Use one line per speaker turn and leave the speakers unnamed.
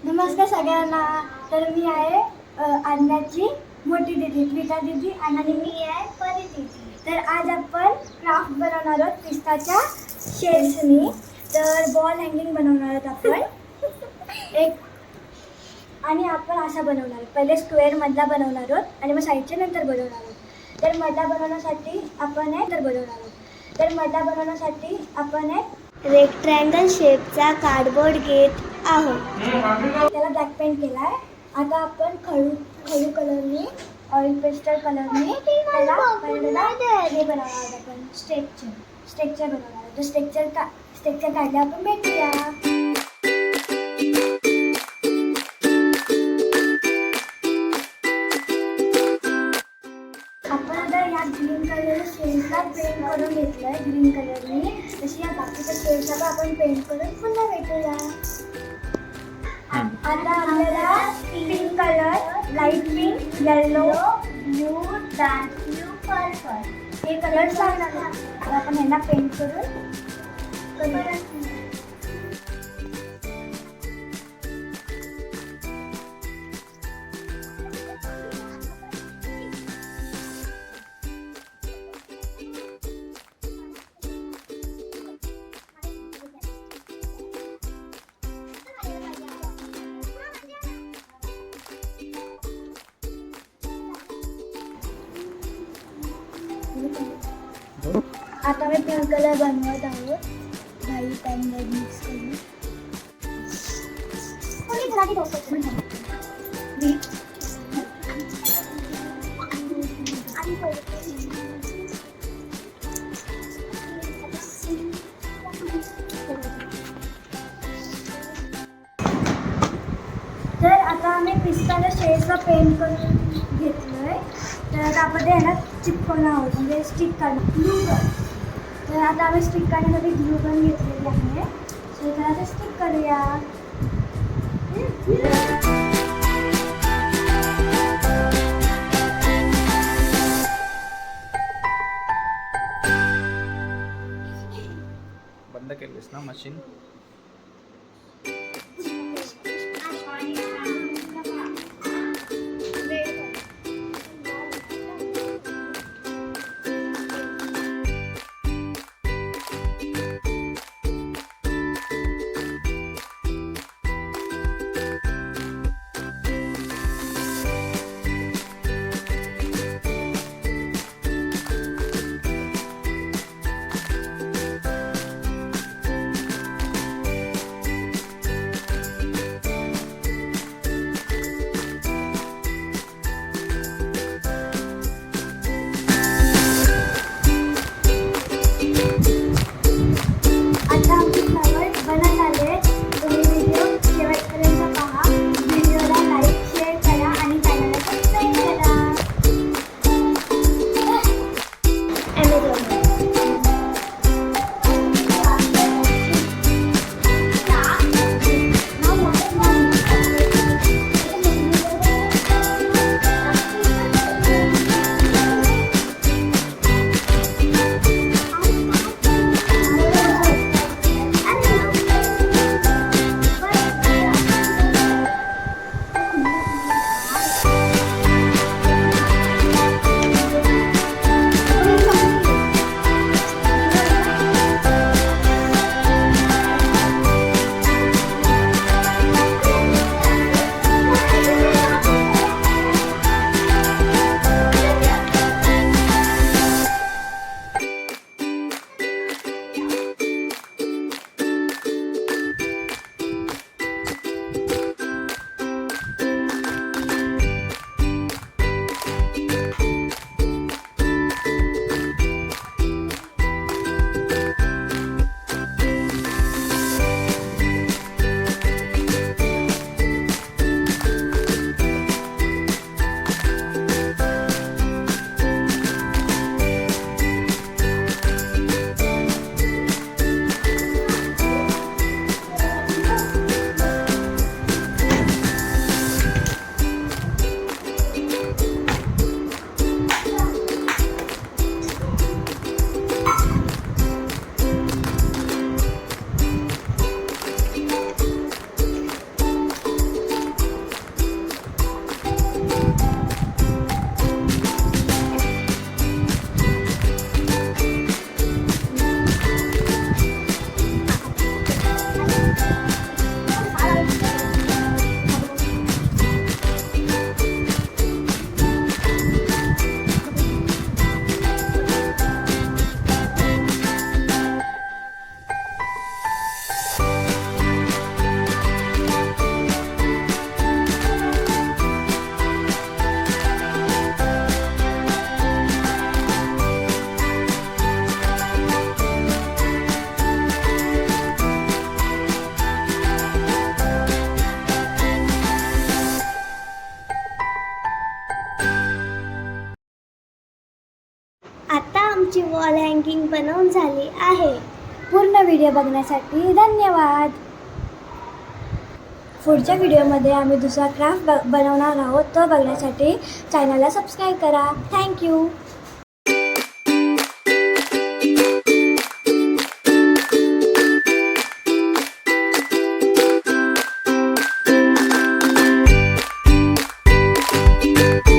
नमस्कार सगळ्यांना. तर मी आहे अन्नाची मोठी दीदी प्रीता दीदी आणि मी आहे परी दीदी. तर आज आपण क्राफ्ट बनवणार आहोत पिस्ताच्या शेल्सनी. तर बॉल हँगिंग बनवणार आहोत आपण एक. आणि आपण असा बनवणार आहोत. पहिले स्क्वेअर मधला बनवणार आहोत आणि मग साईडचे नंतर बनवणार आहोत. तर मधला बनवण्यासाठी आपण रेक्टँगल शेपचा कार्डबोर्ड घेत आहोत. त्याला ब्लॅक पेंट केला आहे. आता आपण खडू कलरनी ऑइल पेस्टल कलरनी त्याला हे बनवणार आहोत. आपण स्ट्रक्चर बनवणार आहोत. स्ट्रक्चर काढले आपण भेटूया. आपण आता या ग्रीन कलर शेडला पेंट करून घेतलं आहे. ग्रीन कलरनी तशी या बाकीच्या शेडला आपण पेंट करून पुन्हा भेटूया. आता आपल्याला pink colour, light pink, yellow, blue, dark blue, purple हे कलर लागणार आहे. आता आपण ह्याला पेंट करून आता मी पिंक कलर बनवत आहोत. व्हाईट अँड रेड मिक्स करून. तर आता आम्ही पिस्ताच्या शेडचा पेंट करून घेतलोय. तर आता आपण ह्याला चिपकवणार आहोत, म्हणजे स्टिक काढून ग्लू गन. तर आता आम्ही स्टिक काढण्यासाठी ग्लू गन घेतलेली आहे. तर त्याला ते स्टिक करूया.
बंद केलीस ना मशीन?
हँगिंग बनवून झाली आहे. पूर्ण व्हिडिओ बघण्यासाठी धन्यवाद. पुढच्या व्हिडिओमध्ये आम्ही दुसरा क्राफ्ट बनवणार आहोत. तो बघण्यासाठी चॅनलला सबस्क्राईब करा. थँक्यू.